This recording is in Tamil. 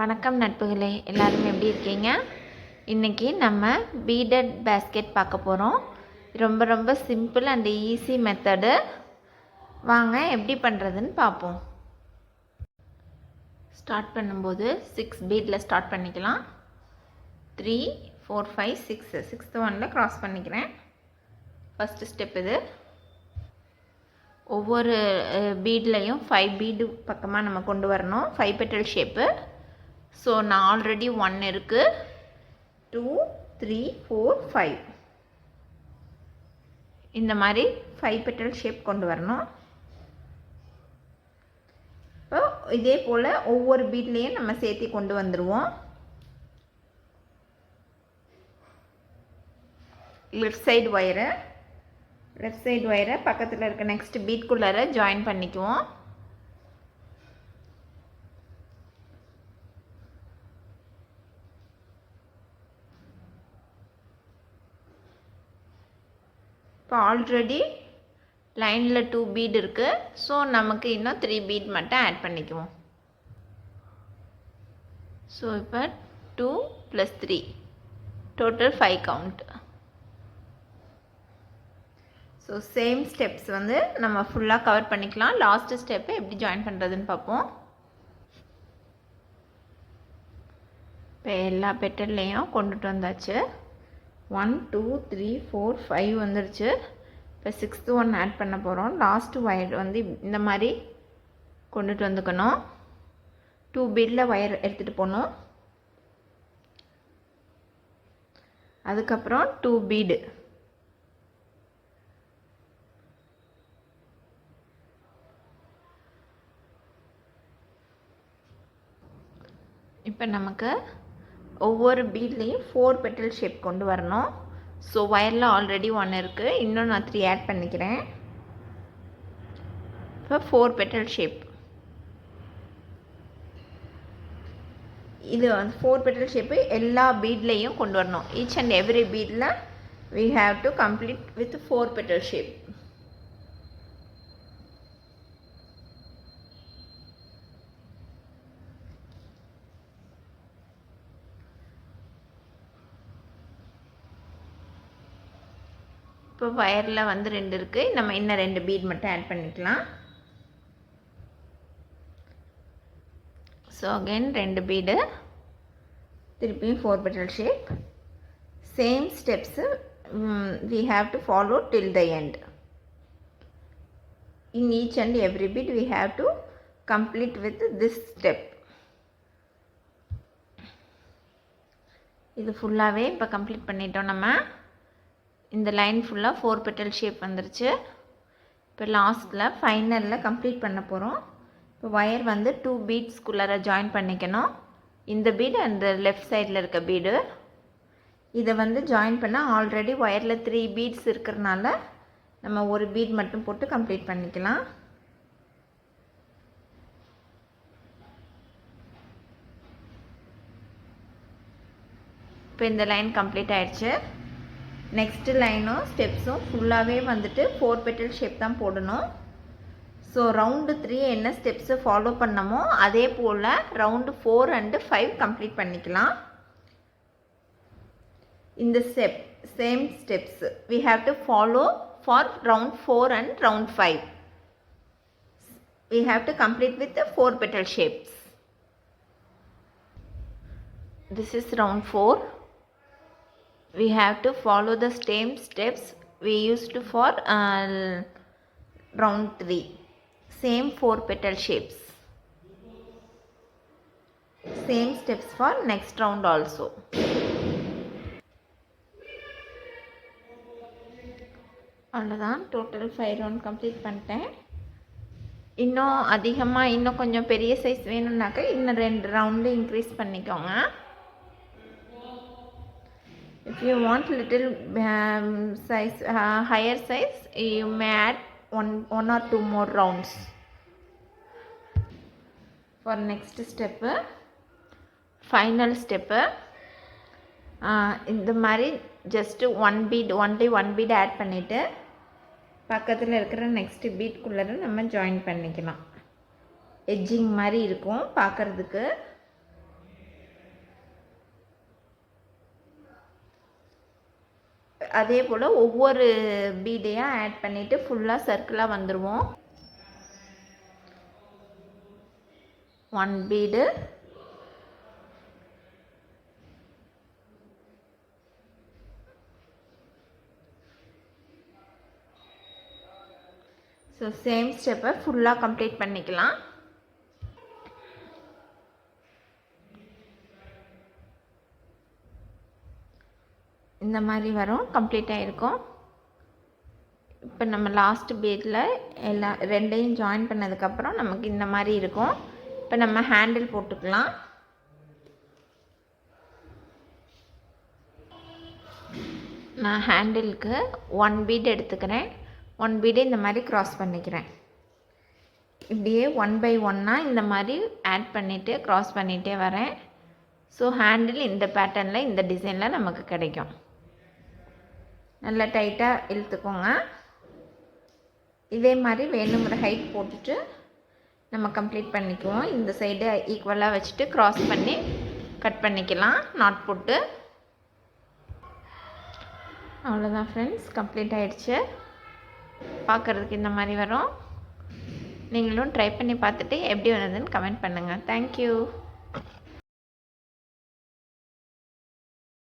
வணக்கம் நட்புகளே, எல்லாரும் எப்படி இருக்கீங்க? இன்றைக்கி நம்ம பீடட் பேஸ்கெட் பார்க்க போகிறோம். ரொம்ப சிம்பிள் அண்ட் ஈஸி மெத்தடு. வாங்க எப்படி பண்ணுறதுன்னு பார்ப்போம். ஸ்டார்ட் பண்ணும்போது 6 பீடில் ஸ்டார்ட் பண்ணிக்கலாம். 3 4 5 6 6th ஒனில் க்ராஸ் பண்ணிக்கிறேன். ஃபஸ்ட்டு ஸ்டெப் இது. ஒவ்வொரு பீட்லையும் 5 பீடு பக்கமாக நம்ம கொண்டு வரணும். 5 பெட்டல் ஷேப்பு. ஸோ நான் ஆல்ரெடி 1 இருக்குது. 2 3 4 5 இந்த மாதிரி 5 பெட்டல் ஷேப் கொண்டு வரணும். இப்போ இதே போல் ஒவ்வொரு பீட்லேயும் நம்ம சேர்த்து கொண்டு வந்துடுவோம். லெஃப்ட் சைடு ஒயரை பக்கத்தில் இருக்க நெக்ஸ்ட் பீட்குள்ளார ஜாயின் பண்ணிக்குவோம். இப்போ ஆல்ரெடி லைனில் 2 பீட் இருக்குது. ஸோ நமக்கு இன்னும் 3 பீட் மட்டும் ஆட் பண்ணிக்குவோம். ஸோ இப்போ 2 + 3 total 5 count. So same steps வந்து நம்ம ஃபுல்லாக கவர் பண்ணிக்கலாம். லாஸ்ட் ஸ்டெப்பை எப்படி ஜாயின் பண்ணுறதுன்னு பார்ப்போம். இப்போ எல்லா பெட்டல்லையும் கொண்டுட்டு வந்தாச்சு. 1 2 3 4 5 வந்துருச்சு. இப்போ 6th ஒன் ஆட் பண்ண போகிறோம். லாஸ்ட் ஒயர் வந்து இந்த மாதிரி கொண்டுட்டு வந்துக்கணும். 2 பீடில் ஒயர் எடுத்துகிட்டு போகணும். அதுக்கப்புறம் 2 பீடு. இப்போ நமக்கு ஒவ்வொரு பீட்லேயும் 4 பெட்டல் ஷேப் கொண்டு வரணும். ஸோ ஒயரில் ஆல்ரெடி 1 இருக்குது. இன்னும் நான் 3 ஆட் பண்ணிக்கிறேன். இப்போ 4 பெட்டல் ஷேப். இது வந்து 4 பெட்டல் ஷேப்பு எல்லா பீட்லேயும் கொண்டு வரணும். ஈச் அண்ட் எவ்ரி பீடில் we have to complete with 4 petal shape. இப்போ வயரில் வந்து 2 இருக்குது. நம்ம இன்னும் 2 பீட் மட்டும் ஆட் பண்ணிக்கலாம். ஸோ அகெயின் 2 பீடு, திருப்பியும் 4 petal shape. Same steps we have to follow till the end. In each and every bead we have to complete with this step. இது ஃபுல்லாகவே இப்போ கம்ப்ளீட் பண்ணிட்டோம். நம்ம இந்த லைன் ஃபுல்லாக 4 பெட்டல் ஷேப் வந்துருச்சு. இப்போ லாஸ்ட்டில் ஃபைனலில் கம்ப்ளீட் பண்ண போகிறோம். இப்போ ஒயர் வந்து 2 பீட்ஸ்குள்ளார ஜாயின் பண்ணிக்கணும். இந்த பீடு அந்த லெஃப்ட் சைடில் இருக்க பீடு இதை வந்து ஜாயின் பண்ண ஆல்ரெடி ஒயரில் 3 பீட்ஸ் இருக்கிறனால நம்ம ஒரு பீட் மட்டும் போட்டு கம்ப்ளீட் பண்ணிக்கலாம். இப்போ இந்த லைன் கம்ப்ளீட் ஆயிடுச்சு. நெக்ஸ்ட்டு லைனும் ஸ்டெப்ஸும் ஃபுல்லாகவே வந்துட்டு 4 பெட்டல் ஷேப் தான் போடணும். ஸோ ரவுண்டு 3 என்ன ஸ்டெப்ஸு ஃபாலோ பண்ணமோ அதே போல் ரவுண்டு 4 and 5 கம்ப்ளீட் பண்ணிக்கலாம். இந்த same steps we have to follow for round 4 and round 5. We have to complete with the 4 petal shapes. This is round 4. We have to follow the same steps we used for round 3. Same 4 petal shapes. Same steps for next round also. அவ்வளோதான். டோட்டல் 5 ரவுண்ட் கம்ப்ளீட் பண்ணிட்டேன். இன்னும் கொஞ்சம் பெரிய சைஸ் வேணும்னாக்கா இன்னும் 2 ரவுண்டு இன்க்ரீஸ் பண்ணிக்கோங்க. If you want little size, higher size, you may add one or 2 more rounds. For next step, final step, இந்த மாதிரி just only one bead add பண்ணிட்டு பக்கத்தில் இருக்கிற நெக்ஸ்ட் பீட்குள்ளே நம்ம ஜாயின் பண்ணிக்கலாம். எட்ஜிங் மாதிரி இருக்கும் பார்க்குறதுக்கு. அதே போல் ஒவ்வொரு பீடையாக ஆட் பண்ணிவிட்டு ஃபுல்லாக சர்க்கிளாக வந்துடுவோம். 1 பீடு, ஸோ சேம் ஸ்டெப்பை ஃபுல்லாக கம்ப்ளீட் பண்ணிக்கலாம். இந்த மாதிரி வரும், கம்ப்ளீட்டாக இருக்கும். இப்போ நம்ம லாஸ்ட் பீடில் எல்லா ரெண்டையும் ஜாயின் பண்ணதுக்கப்புறம் நமக்கு இந்த மாதிரி இருக்கும். இப்போ நம்ம ஹேண்டில் போட்டுக்கலாம். நான் ஹேண்டிலுக்கு 1 பீட் எடுத்துக்கிறேன். 1 பீடு இந்த மாதிரி க்ராஸ் பண்ணிக்கிறேன். இப்படியே 1 by 1 இந்த மாதிரி ஆட் பண்ணிவிட்டு க்ராஸ் பண்ணிகிட்டே வரேன். ஸோ ஹேண்டில் இந்த பேட்டர்னில் இந்த டிசைனில் நமக்கு கிடைக்கும். நல்லா டைட்டாக இழுத்துக்கோங்க. இதே மாதிரி வேணுங்கிற ஹைட் போட்டுட்டு நம்ம கம்ப்ளீட் பண்ணிக்குவோம். இந்த சைடு ஈக்குவலாக வச்சுட்டு க்ராஸ் பண்ணி கட் பண்ணிக்கலாம் நாட் போட்டு. அவ்வளோதான் ஃப்ரெண்ட்ஸ், கம்ப்ளீட் ஆகிடுச்சு. பார்க்குறதுக்கு இந்த மாதிரி வரும். நீங்களும் ட்ரை பண்ணி பார்த்துட்டு எப்படி வந்ததுன்னு கமெண்ட் பண்ணுங்கள். தேங்க்யூ.